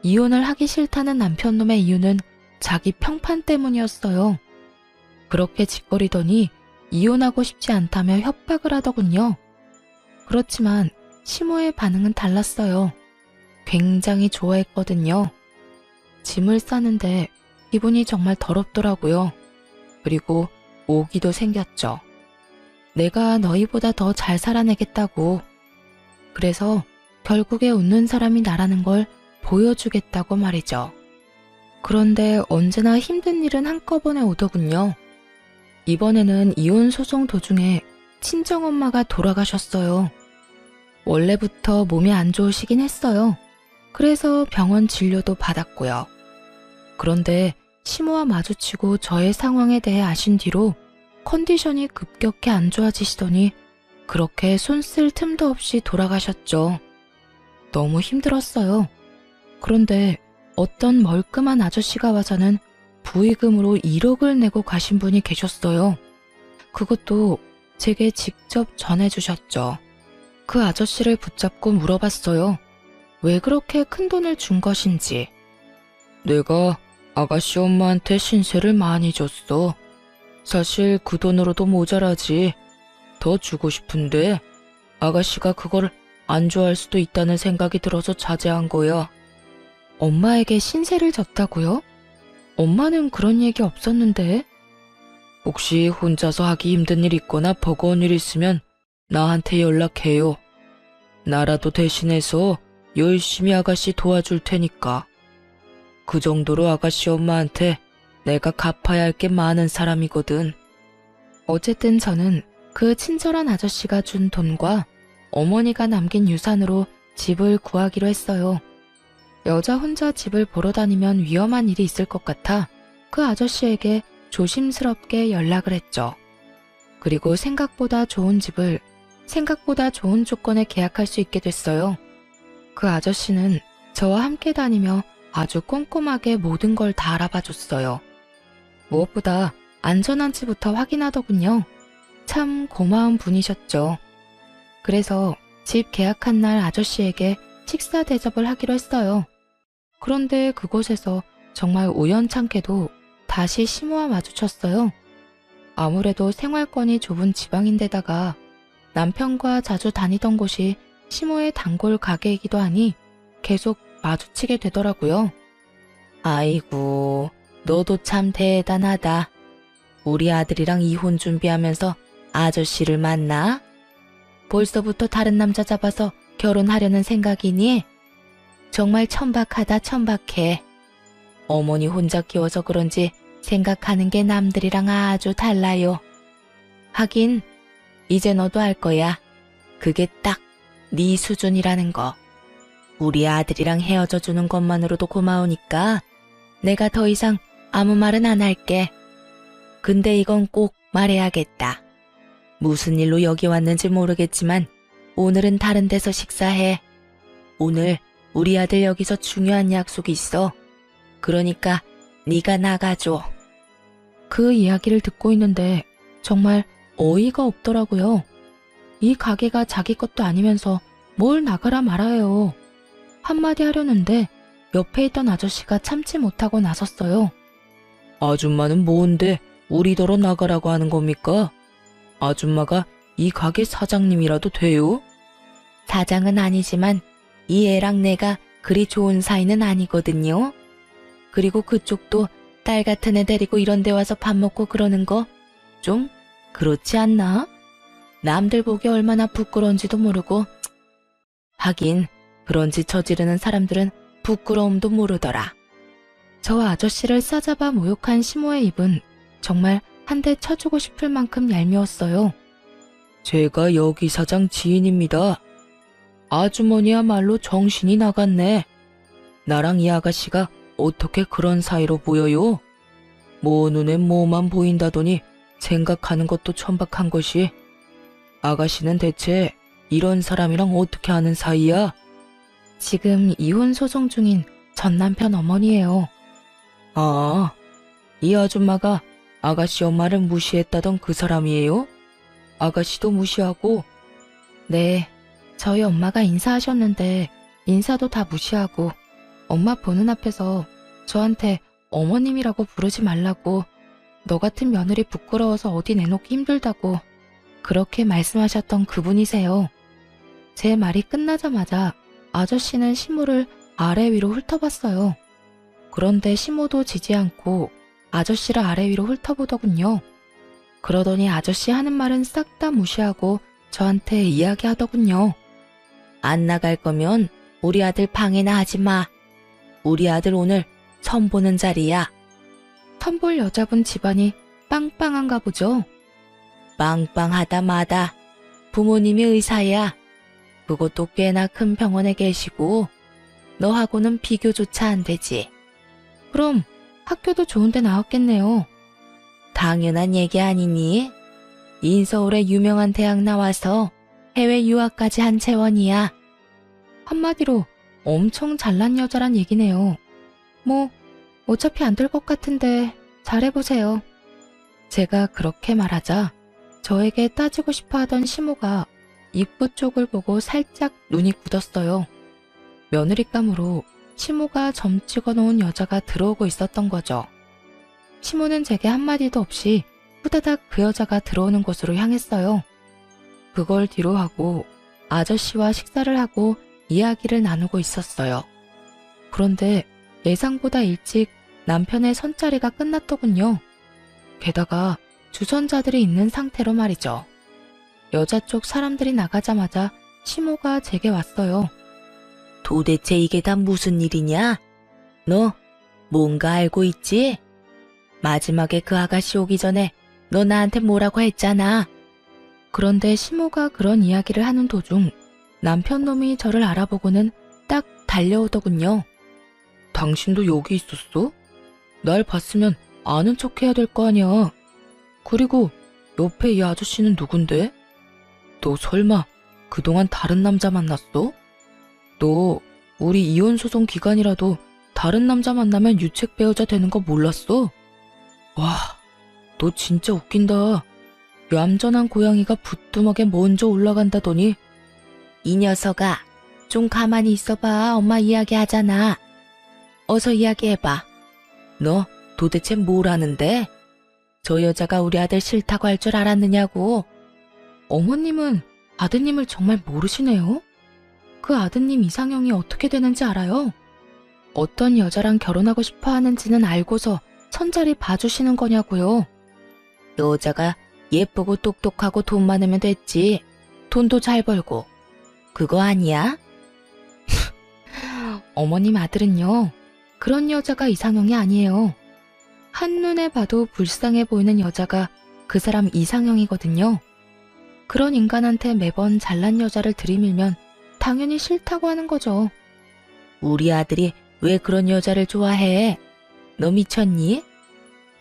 S1: 이혼을 하기 싫다는 남편놈의 이유는 자기 평판 때문이었어요. 그렇게 짓거리더니 이혼하고 싶지 않다며 협박을 하더군요. 그렇지만 시모의 반응은 달랐어요. 굉장히 좋아했거든요. 짐을 싸는데 기분이 정말 더럽더라고요. 그리고 오기도 생겼죠. 내가 너희보다 더 잘 살아내겠다고. 그래서 결국에 웃는 사람이 나라는 걸 보여주겠다고 말이죠. 그런데 언제나 힘든 일은 한꺼번에 오더군요. 이번에는 이혼 소송 도중에 친정엄마가 돌아가셨어요. 원래부터 몸이 안 좋으시긴 했어요. 그래서 병원 진료도 받았고요. 그런데 시모와 마주치고 저의 상황에 대해 아신 뒤로 컨디션이 급격히 안 좋아지시더니 그렇게 손 쓸 틈도 없이 돌아가셨죠. 너무 힘들었어요. 그런데 어떤 멀끔한 아저씨가 와서는 부의금으로 1억을 내고 가신 분이 계셨어요. 그것도 제게 직접 전해주셨죠. 그 아저씨를 붙잡고 물어봤어요. 왜 그렇게 큰 돈을 준 것인지. 내가 아가씨 엄마한테 신세를 많이 줬어. 사실 그 돈으로도 모자라지. 더 주고 싶은데 아가씨가 그걸 안 좋아할 수도 있다는 생각이 들어서 자제한 거야. 엄마에게 신세를 졌다고요? 엄마는 그런 얘기 없었는데. 혹시 혼자서 하기 힘든 일 있거나 버거운 일 있으면 나한테 연락해요. 나라도 대신해서 열심히 아가씨 도와줄 테니까. 그 정도로 아가씨 엄마한테 내가 갚아야 할 게 많은 사람이거든. 어쨌든 저는 그 친절한 아저씨가 준 돈과 어머니가 남긴 유산으로 집을 구하기로 했어요. 여자 혼자 집을 보러 다니면 위험한 일이 있을 것 같아 그 아저씨에게 조심스럽게 연락을 했죠. 그리고 생각보다 좋은 집을 생각보다 좋은 조건에 계약할 수 있게 됐어요. 그 아저씨는 저와 함께 다니며 아주 꼼꼼하게 모든 걸 다 알아봐 줬어요. 무엇보다 안전한지부터 확인하더군요. 참 고마운 분이셨죠. 그래서 집 계약한 날 아저씨에게 식사 대접을 하기로 했어요. 그런데 그곳에서 정말 우연찮게도 다시 시모와 마주쳤어요. 아무래도 생활권이 좁은 지방인데다가 남편과 자주 다니던 곳이 시모의 단골 가게이기도 하니 계속 마주치게 되더라고요. 아이고, 너도 참 대단하다. 우리 아들이랑 이혼 준비하면서 아저씨를 만나? 벌써부터 다른 남자 잡아서 결혼하려는 생각이니? 정말 천박하다, 천박해. 어머니 혼자 키워서 그런지 생각하는 게 남들이랑 아주 달라요. 하긴 이제 너도 알 거야. 그게 딱 네 수준이라는 거. 우리 아들이랑 헤어져 주는 것만으로도 고마우니까 내가 더 이상 아무 말은 안 할게. 근데 이건 꼭 말해야겠다. 무슨 일로 여기 왔는지 모르겠지만 오늘은 다른 데서 식사해. 오늘 우리 아들 여기서 중요한 약속이 있어. 그러니까 네가 나가줘. 그 이야기를 듣고 있는데 정말 어이가 없더라고요. 이 가게가 자기 것도 아니면서 뭘 나가라 말아요. 한마디 하려는데 옆에 있던 아저씨가 참지 못하고 나섰어요. 아줌마는 뭔데 우리더러 나가라고 하는 겁니까? 아줌마가 이 가게 사장님이라도 돼요? 사장은 아니지만 이 애랑 내가 그리 좋은 사이는 아니거든요. 그리고 그쪽도 딸 같은 애 데리고 이런 데 와서 밥 먹고 그러는 거 좀 그렇지 않나? 남들 보기 얼마나 부끄러운지도 모르고. 하긴 그런 짓 저지르는 사람들은 부끄러움도 모르더라. 저 아저씨를 싸잡아 모욕한 시모의 입은 정말 한 대 쳐주고 싶을 만큼 얄미웠어요. 제가 여기 사장 지인입니다. 아주머니야말로 정신이 나갔네. 나랑 이 아가씨가 어떻게 그런 사이로 보여요? 뭐 눈에 뭐만 보인다더니 생각하는 것도 천박한 것이. 아가씨는 대체 이런 사람이랑 어떻게 아는 사이야? 지금 이혼 소송 중인 전 남편 어머니예요. 아, 이 아줌마가 아가씨 엄마를 무시했다던 그 사람이에요? 아가씨도 무시하고? 네, 저희 엄마가 인사하셨는데 인사도 다 무시하고 엄마 보는 앞에서 저한테 어머님이라고 부르지 말라고, 너 같은 며느리 부끄러워서 어디 내놓기 힘들다고 그렇게 말씀하셨던 그분이세요. 제 말이 끝나자마자 아저씨는 시모를 아래 위로 훑어봤어요. 그런데 시모도 지지 않고 아저씨를 아래 위로 훑어보더군요. 그러더니 아저씨 하는 말은 싹 다 무시하고 저한테 이야기하더군요. 안 나갈 거면 우리 아들 방해나 하지 마. 우리 아들 오늘 선 보는 자리야. 선볼 여자분 집안이 빵빵한가 보죠. 빵빵하다 마다. 부모님이 의사야. 그것도 꽤나 큰 병원에 계시고 너하고는 비교조차 안 되지. 그럼 학교도 좋은 데 나왔겠네요. 당연한 얘기 아니니? 인서울의 유명한 대학 나와서 해외 유학까지 한 채원이야. 한마디로 엄청 잘난 여자란 얘기네요. 뭐 어차피 안 될 것 같은데 잘해보세요. 제가 그렇게 말하자 저에게 따지고 싶어 하던 시모가 입구 쪽을 보고 살짝 눈이 굳었어요. 며느리감으로 시모가 점 찍어놓은 여자가 들어오고 있었던 거죠. 시모는 제게 한마디도 없이 후다닥 그 여자가 들어오는 곳으로 향했어요. 그걸 뒤로 하고 아저씨와 식사를 하고 이야기를 나누고 있었어요. 그런데 예상보다 일찍 남편의 선자리가 끝났더군요. 게다가 주선자들이 있는 상태로 말이죠. 여자 쪽 사람들이 나가자마자 시모가 제게 왔어요. 도대체 이게 다 무슨 일이냐? 너 뭔가 알고 있지? 마지막에 그 아가씨 오기 전에 너 나한테 뭐라고 했잖아. 그런데 시모가 그런 이야기를 하는 도중 남편 놈이 저를 알아보고는 딱 달려오더군요. 당신도 여기 있었어? 날 봤으면 아는 척 해야 될 거 아니야. 그리고 옆에 이 아저씨는 누군데? 너 설마 그동안 다른 남자 만났어? 너 우리 이혼 소송 기간이라도 다른 남자 만나면 유책 배우자 되는 거 몰랐어? 와, 너 진짜 웃긴다. 얌전한 고양이가 부뚜막에 먼저 올라간다더니. 이 녀석아, 좀 가만히 있어봐. 엄마 이야기하잖아. 어서 이야기해봐. 너 도대체 뭘 아는데? 저 여자가 우리 아들 싫다고 할 줄 알았느냐고. 어머님은 아드님을 정말 모르시네요. 그 아드님 이상형이 어떻게 되는지 알아요? 어떤 여자랑 결혼하고 싶어 하는지는 알고서 선자리 봐주시는 거냐고요. 여자가 예쁘고 똑똑하고 돈 많으면 됐지. 돈도 잘 벌고. 그거 아니야? 어머님 아들은요, 그런 여자가 이상형이 아니에요. 한눈에 봐도 불쌍해 보이는 여자가 그 사람 이상형이거든요. 그런 인간한테 매번 잘난 여자를 들이밀면 당연히 싫다고 하는 거죠. 우리 아들이 왜 그런 여자를 좋아해? 너 미쳤니?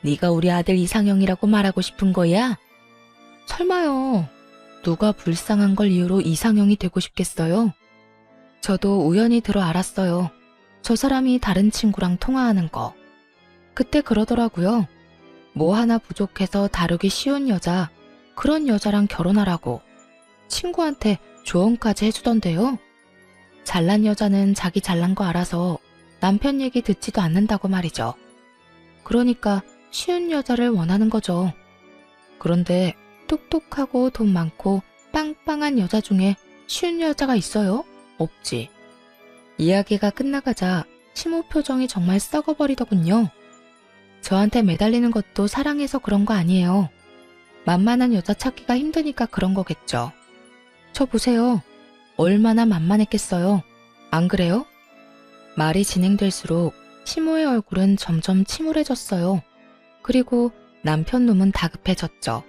S1: 네가 우리 아들 이상형이라고 말하고 싶은 거야? 설마요. 누가 불쌍한 걸 이유로 이상형이 되고 싶겠어요? 저도 우연히 들어 알았어요. 저 사람이 다른 친구랑 통화하는 거. 그때 그러더라고요. 뭐 하나 부족해서 다루기 쉬운 여자, 그런 여자랑 결혼하라고. 친구한테 조언까지 해주던데요. 잘난 여자는 자기 잘난 거 알아서 남편 얘기 듣지도 않는다고 말이죠. 그러니까 쉬운 여자를 원하는 거죠. 그런데 똑똑하고 돈 많고 빵빵한 여자 중에 쉬운 여자가 있어요? 없지. 이야기가 끝나가자 시모 표정이 정말 썩어버리더군요. 저한테 매달리는 것도 사랑해서 그런 거 아니에요. 만만한 여자 찾기가 힘드니까 그런 거겠죠. 저 보세요. 얼마나 만만했겠어요. 안 그래요? 말이 진행될수록 시모의 얼굴은 점점 침울해졌어요. 그리고 남편 놈은 다급해졌죠.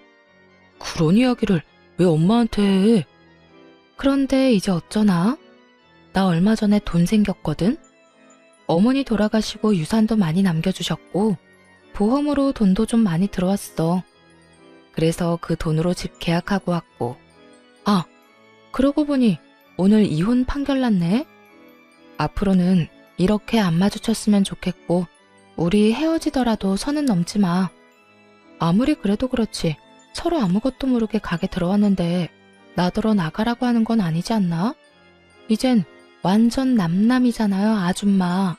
S1: 그런 이야기를 왜 엄마한테 해? 그런데 이제 어쩌나? 나 얼마 전에 돈 생겼거든? 어머니 돌아가시고 유산도 많이 남겨주셨고 보험으로 돈도 좀 많이 들어왔어. 그래서 그 돈으로 집 계약하고 왔고. 아, 그러고 보니 오늘 이혼 판결 났네? 앞으로는 이렇게 안 마주쳤으면 좋겠고 우리 헤어지더라도 선은 넘지 마. 아무리 그래도 그렇지 서로 아무것도 모르게 가게 들어왔는데 나더러 나가라고 하는 건 아니지 않나? 이젠 완전 남남이잖아요, 아줌마.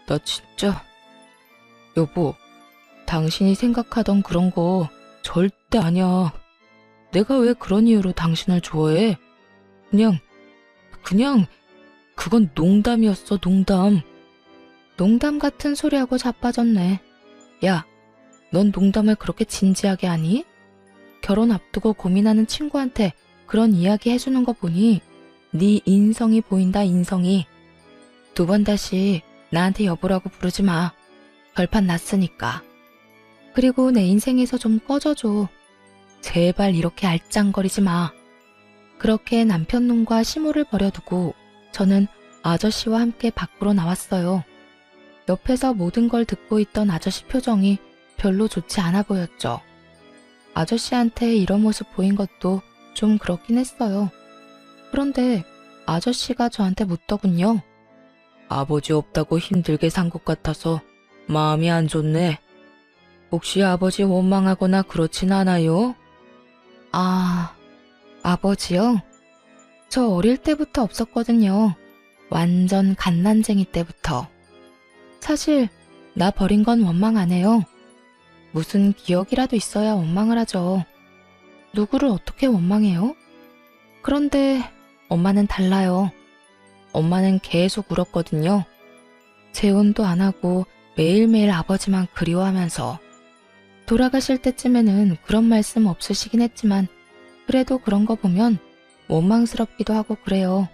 S1: 나 진짜. 여보, 당신이 생각하던 그런 거 절대 아니야. 내가 왜 그런 이유로 당신을 좋아해? 그냥 그건 농담이었어, 농담. 농담 같은 소리하고 자빠졌네. 야, 넌 농담을 그렇게 진지하게 하니? 결혼 앞두고 고민하는 친구한테 그런 이야기 해주는 거 보니 네 인성이 보인다, 인성이. 2번 다시 나한테 여보라고 부르지 마. 결판 났으니까. 그리고 내 인생에서 좀 꺼져줘. 제발 이렇게 알짱거리지 마. 그렇게 남편놈과 시모를 버려두고 저는 아저씨와 함께 밖으로 나왔어요. 옆에서 모든 걸 듣고 있던 아저씨 표정이 별로 좋지 않아 보였죠. 아저씨한테 이런 모습 보인 것도 좀 그렇긴 했어요. 그런데 아저씨가 저한테 묻더군요. 아버지 없다고 힘들게 산 것 같아서 마음이 안 좋네. 혹시 아버지 원망하거나 그렇진 않아요? 아, 아버지요? 저 어릴 때부터 없었거든요. 완전 갓난쟁이 때부터. 사실 나 버린 건 원망 안 해요. 무슨 기억이라도 있어야 원망을 하죠. 누구를 어떻게 원망해요? 그런데 엄마는 달라요. 엄마는 계속 울었거든요. 재혼도 안 하고 매일매일 아버지만 그리워하면서. 돌아가실 때쯤에는 그런 말씀 없으시긴 했지만 그래도 그런 거 보면 원망스럽기도 하고 그래요.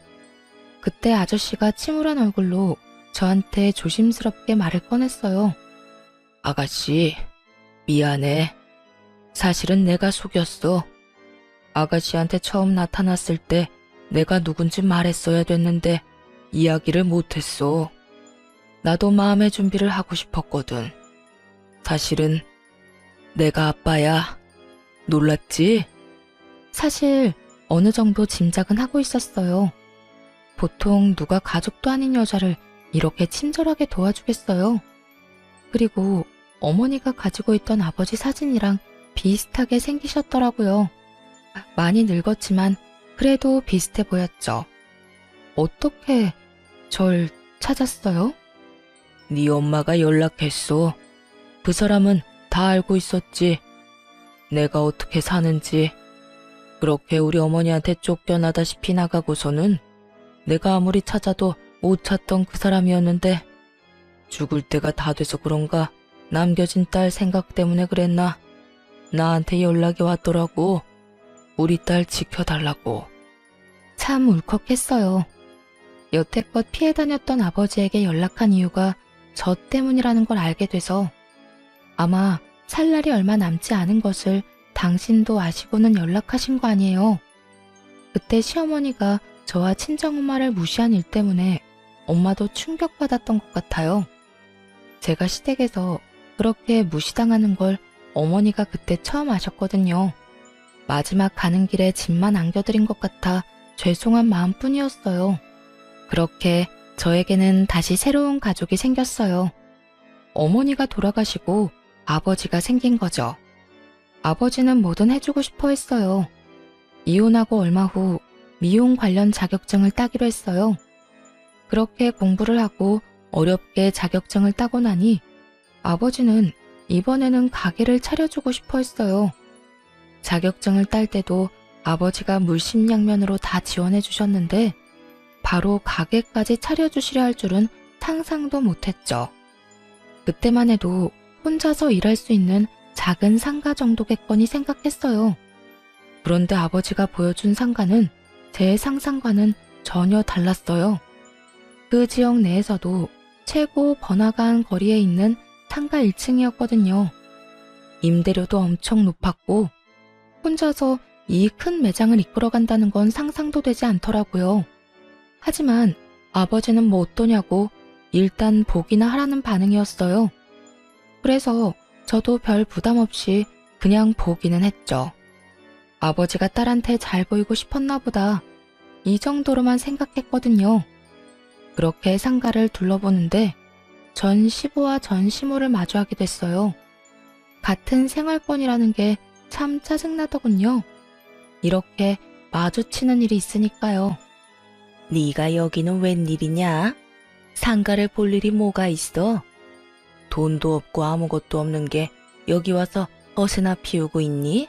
S1: 그때 아저씨가 침울한 얼굴로 저한테 조심스럽게 말을 꺼냈어요. 아가씨, 미안해. 사실은 내가 속였어. 아가씨한테 처음 나타났을 때 내가 누군지 말했어야 됐는데 이야기를 못했어. 나도 마음의 준비를 하고 싶었거든. 사실은 내가 아빠야. 놀랐지? 사실 어느 정도 짐작은 하고 있었어요. 보통 누가 가족도 아닌 여자를 이렇게 친절하게 도와주겠어요. 그리고 어머니가 가지고 있던 아버지 사진이랑 비슷하게 생기셨더라고요. 많이 늙었지만 그래도 비슷해 보였죠. 어떻게 절 찾았어요? 네 엄마가 연락했어. 그 사람은 다 알고 있었지. 내가 어떻게 사는지. 그렇게 우리 어머니한테 쫓겨나다시피 나가고서는 내가 아무리 찾아도 못 찾던 그 사람이었는데 죽을 때가 다 돼서 그런가 남겨진 딸 생각 때문에 그랬나 나한테 연락이 왔더라고. 우리 딸 지켜달라고. 참 울컥했어요. 여태껏 피해 다녔던 아버지에게 연락한 이유가 저 때문이라는 걸 알게 돼서 아마 살 날이 얼마 남지 않은 것을 당신도 아시고는 연락하신 거 아니에요. 그때 시어머니가 저와 친정엄마를 무시한 일 때문에 엄마도 충격받았던 것 같아요. 제가 시댁에서 그렇게 무시당하는 걸 어머니가 그때 처음 아셨거든요. 마지막 가는 길에 짐만 안겨드린 것 같아 죄송한 마음뿐이었어요. 그렇게 저에게는 다시 새로운 가족이 생겼어요. 어머니가 돌아가시고 아버지가 생긴 거죠. 아버지는 뭐든 해주고 싶어 했어요. 이혼하고 얼마 후 미용 관련 자격증을 따기로 했어요. 그렇게 공부를 하고 어렵게 자격증을 따고 나니 아버지는 이번에는 가게를 차려주고 싶어 했어요. 자격증을 딸 때도 아버지가 물심양면으로 다 지원해 주셨는데 바로 가게까지 차려주시려 할 줄은 상상도 못했죠. 그때만 해도 혼자서 일할 수 있는 작은 상가 정도겠거니 생각했어요. 그런데 아버지가 보여준 상가는 제 상상과는 전혀 달랐어요. 그 지역 내에서도 최고 번화가한 거리에 있는 상가 1층이었거든요. 임대료도 엄청 높았고 혼자서 이 큰 매장을 이끌어간다는 건 상상도 되지 않더라고요. 하지만 아버지는 뭐 어떠냐고 일단 보기나 하라는 반응이었어요. 그래서 저도 별 부담 없이 그냥 보기는 했죠. 아버지가 딸한테 잘 보이고 싶었나 보다. 이 정도로만 생각했거든요. 그렇게 상가를 둘러보는데 전 시부와 전 시모를 마주하게 됐어요. 같은 생활권이라는 게 참 짜증나더군요. 이렇게 마주치는 일이 있으니까요.
S2: 네가 여기는 웬일이냐? 상가를 볼 일이 뭐가 있어? 돈도 없고 아무것도 없는 게 여기 와서 허세나 피우고 있니?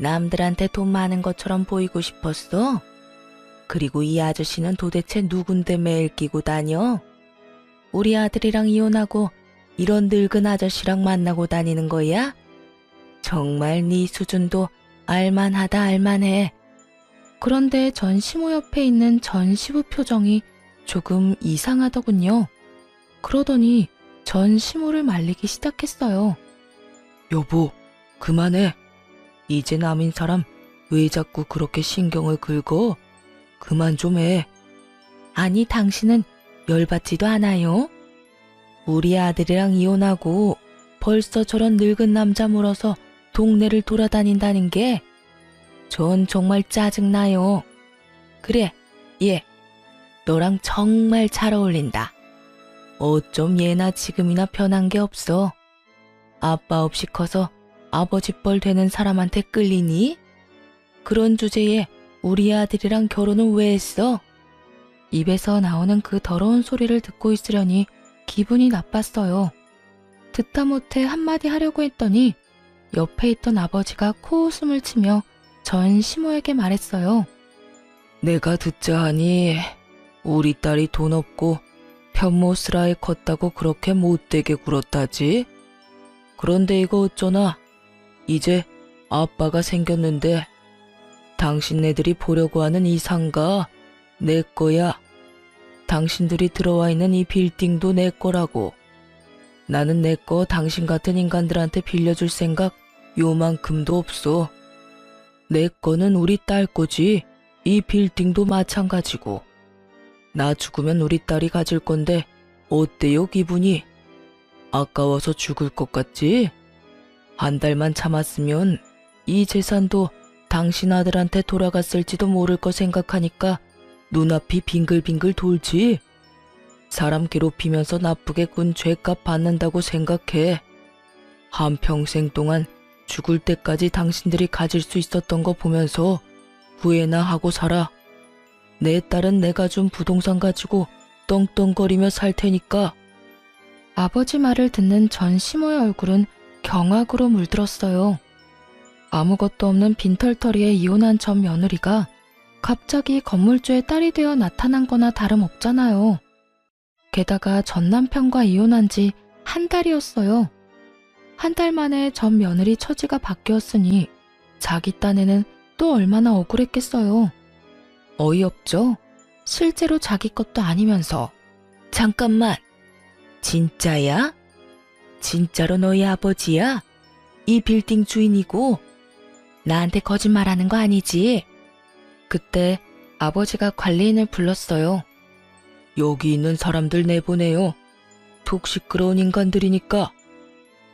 S2: 남들한테 돈 많은 것처럼 보이고 싶었어? 그리고 이 아저씨는 도대체 누군데 매일 끼고 다녀? 우리 아들이랑 이혼하고 이런 늙은 아저씨랑 만나고 다니는 거야? 정말 네 수준도 알만하다 알만해.
S1: 그런데 전 시모 옆에 있는 전 시부 표정이 조금 이상하더군요. 그러더니 전 시모를 말리기 시작했어요.
S2: 여보, 그만해. 이제 남인 사람 왜 자꾸 그렇게 신경을 긁어? 그만 좀 해. 아니, 당신은 열받지도 않아요? 우리 아들이랑 이혼하고 벌써 저런 늙은 남자 물어서 동네를 돌아다닌다는 게 전 정말 짜증나요. 그래, 얘 너랑 정말 잘 어울린다. 어쩜 얘나 지금이나 변한 게 없어. 아빠 없이 커서 아버지 뻘 되는 사람한테 끌리니? 그런 주제에 우리 아들이랑 결혼은 왜 했어? 입에서 나오는 그 더러운 소리를 듣고 있으려니 기분이 나빴어요. 듣다 못해 한마디 하려고 했더니 옆에 있던 아버지가 코웃음을 치며 전 시모에게 말했어요. 내가 듣자 하니 우리 딸이 돈 없고 편모스라에 컸다고 그렇게 못되게 굴었다지? 그런데 이거 어쩌나? 이제 아빠가 생겼는데 당신네들이 보려고 하는 이 상가 내 거야. 당신들이 들어와 있는 이 빌딩도 내 거라고. 나는 내 거 당신 같은 인간들한테 빌려줄 생각 요만큼도 없어. 내 거는 우리 딸 거지. 이 빌딩도 마찬가지고. 나 죽으면 우리 딸이 가질 건데 어때요 기분이? 아까워서 죽을 것 같지? 한 달만 참았으면 이 재산도 당신 아들한테 돌아갔을지도 모를 거 생각하니까 눈앞이 빙글빙글 돌지. 사람 괴롭히면서 나쁘게 군 죄값 받는다고 생각해. 한평생 동안 죽을 때까지 당신들이 가질 수 있었던 거 보면서 후회나 하고 살아. 내 딸은 내가 준 부동산 가지고 떵떵거리며 살 테니까.
S1: 아버지 말을 듣는 전 시모의 얼굴은 경악으로 물들었어요. 아무것도 없는 빈털터리에 이혼한 전 며느리가 갑자기 건물주의 딸이 되어 나타난 거나 다름없잖아요. 게다가 전 남편과 이혼한 지 한 달이었어요. 한 달 만에 전 며느리 처지가 바뀌었으니 자기 딴에는 또 얼마나 억울했겠어요. 어이없죠? 실제로 자기 것도 아니면서.
S2: 잠깐만. 진짜야? 진짜로 너희 아버지야? 이 빌딩 주인이고? 나한테 거짓말하는 거 아니지?
S1: 그때 아버지가 관리인을 불렀어요.
S2: 여기 있는 사람들 내보내요. 톡 시끄러운 인간들이니까.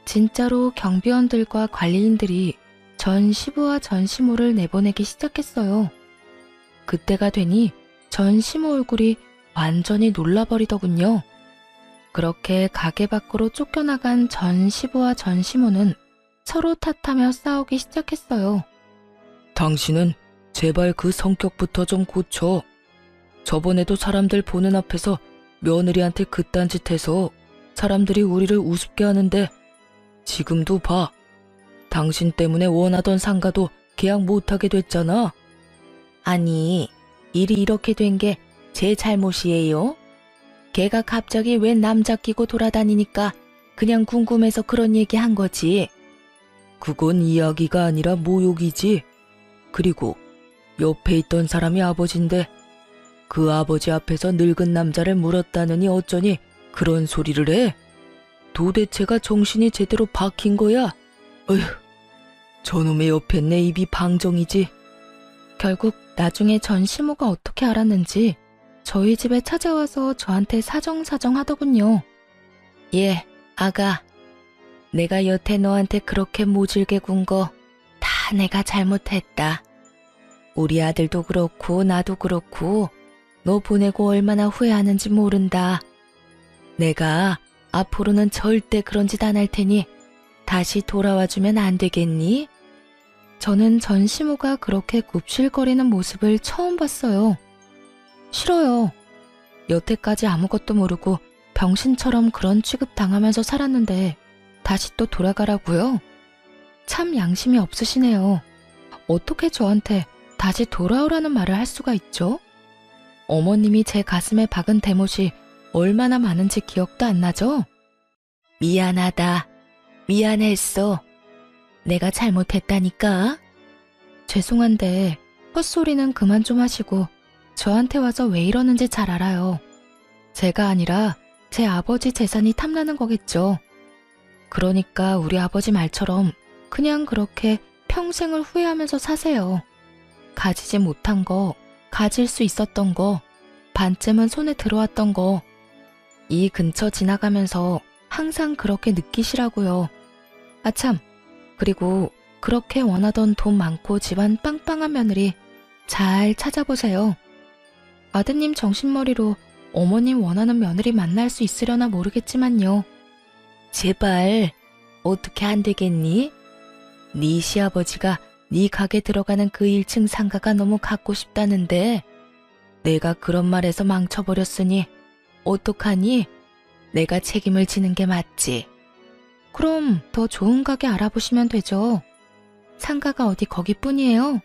S1: 진짜로 경비원들과 관리인들이 전 시부와 전 시모를 내보내기 시작했어요. 그때가 되니 전 시모 얼굴이 완전히 놀라버리더군요. 그렇게 가게 밖으로 쫓겨나간 전 시부와 전 시모는 서로 탓하며 싸우기 시작했어요.
S2: 당신은 제발 그 성격부터 좀 고쳐. 저번에도 사람들 보는 앞에서 며느리한테 그딴 짓 해서 사람들이 우리를 우습게 하는데 지금도 봐. 당신 때문에 원하던 상가도 계약 못하게 됐잖아. 아니, 일이 이렇게 된 게 제 잘못이에요? 걔가 갑자기 웬 남자 끼고 돌아다니니까 그냥 궁금해서 그런 얘기 한 거지. 그건 이야기가 아니라 모욕이지. 그리고 옆에 있던 사람이 아버지인데 그 아버지 앞에서 늙은 남자를 물었다느니 어쩌니 그런 소리를 해? 도대체가 정신이 제대로 박힌 거야? 어휴, 저놈의 옆에 내 입이 방정이지.
S1: 결국 나중에 전 시모가 어떻게 알았는지 저희 집에 찾아와서 저한테 사정사정 하더군요.
S2: 예, 아가. 내가 여태 너한테 그렇게 모질게 군 거 다 내가 잘못했다. 우리 아들도 그렇고 나도 그렇고 너 보내고 얼마나 후회하는지 모른다. 내가 앞으로는 절대 그런 짓 안 할 테니 다시 돌아와주면 안 되겠니?
S1: 저는 전 시모가 그렇게 굽실거리는 모습을 처음 봤어요. 싫어요. 여태까지 아무것도 모르고 병신처럼 그런 취급 당하면서 살았는데 다시 또 돌아가라고요? 참 양심이 없으시네요. 어떻게 저한테 다시 돌아오라는 말을 할 수가 있죠? 어머님이 제 가슴에 박은 대못이 얼마나 많은지 기억도 안 나죠?
S2: 미안하다. 미안했어. 내가 잘못했다니까.
S1: 죄송한데 헛소리는 그만 좀 하시고 저한테 와서 왜 이러는지 잘 알아요. 제가 아니라 제 아버지 재산이 탐나는 거겠죠. 그러니까 우리 아버지 말처럼 그냥 그렇게 평생을 후회하면서 사세요. 가지지 못한 거, 가질 수 있었던 거, 반쯤은 손에 들어왔던 거, 이 근처 지나가면서 항상 그렇게 느끼시라고요. 아참, 그리고 그렇게 원하던 돈 많고 집안 빵빵한 며느리 잘 찾아보세요. 아드님 정신머리로 어머님 원하는 며느리 만날 수 있으려나 모르겠지만요.
S2: 제발 어떻게 안 되겠니? 네 시아버지가 네 가게 들어가는 그 1층 상가가 너무 갖고 싶다는데 내가 그런 말에서 망쳐버렸으니 어떡하니? 내가 책임을 지는 게 맞지.
S1: 그럼 더 좋은 가게 알아보시면 되죠. 상가가 어디 거기뿐이에요.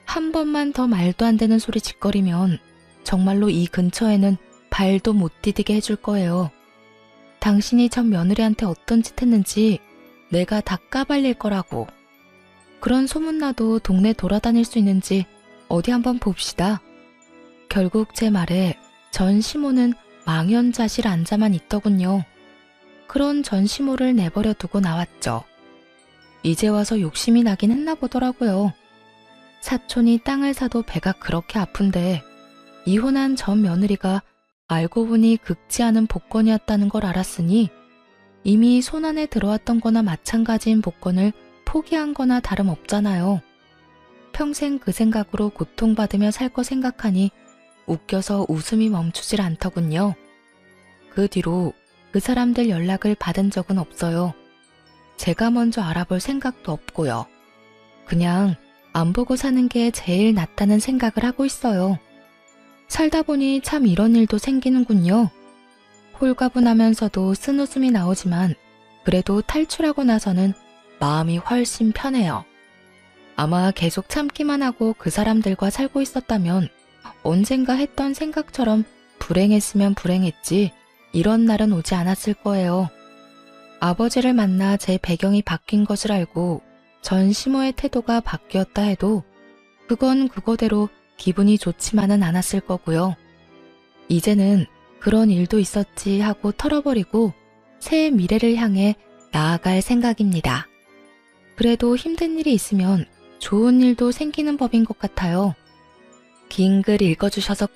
S1: 한 번만 더 말도 안 되는 소리 짓거리면 정말로 이 근처에는 발도 못 디디게 해줄 거예요. 당신이 전 며느리한테 어떤 짓 했는지 내가 다 까발릴 거라고. 그런 소문나도 동네 돌아다닐 수 있는지 어디 한번 봅시다. 결국 제 말에 전 시모는 망연자실 앉아만 있더군요. 그런 전 시모를 내버려 두고 나왔죠. 이제 와서 욕심이 나긴 했나 보더라고요. 사촌이 땅을 사도 배가 그렇게 아픈데 이혼한 전 며느리가 알고 보니 긁지 않은 복권이었다는 걸 알았으니 이미 손안에 들어왔던 거나 마찬가지인 복권을 포기한 거나 다름없잖아요. 평생 그 생각으로 고통받으며 살 거 생각하니 웃겨서 웃음이 멈추질 않더군요. 그 뒤로 그 사람들 연락을 받은 적은 없어요. 제가 먼저 알아볼 생각도 없고요. 그냥 안 보고 사는 게 제일 낫다는 생각을 하고 있어요. 살다 보니 참 이런 일도 생기는군요. 홀가분하면서도 쓴웃음이 나오지만 그래도 탈출하고 나서는 마음이 훨씬 편해요. 아마 계속 참기만 하고 그 사람들과 살고 있었다면 언젠가 했던 생각처럼 불행했으면 불행했지 이런 날은 오지 않았을 거예요. 아버지를 만나 제 배경이 바뀐 것을 알고 전 시모의 태도가 바뀌었다 해도 그건 그거대로 기분이 좋지만은 않았을 거고요. 이제는 그런 일도 있었지 하고 털어버리고 새 미래를 향해 나아갈 생각입니다. 그래도 힘든 일이 있으면 좋은 일도 생기는 법인 것 같아요. 긴 글 읽어주셔서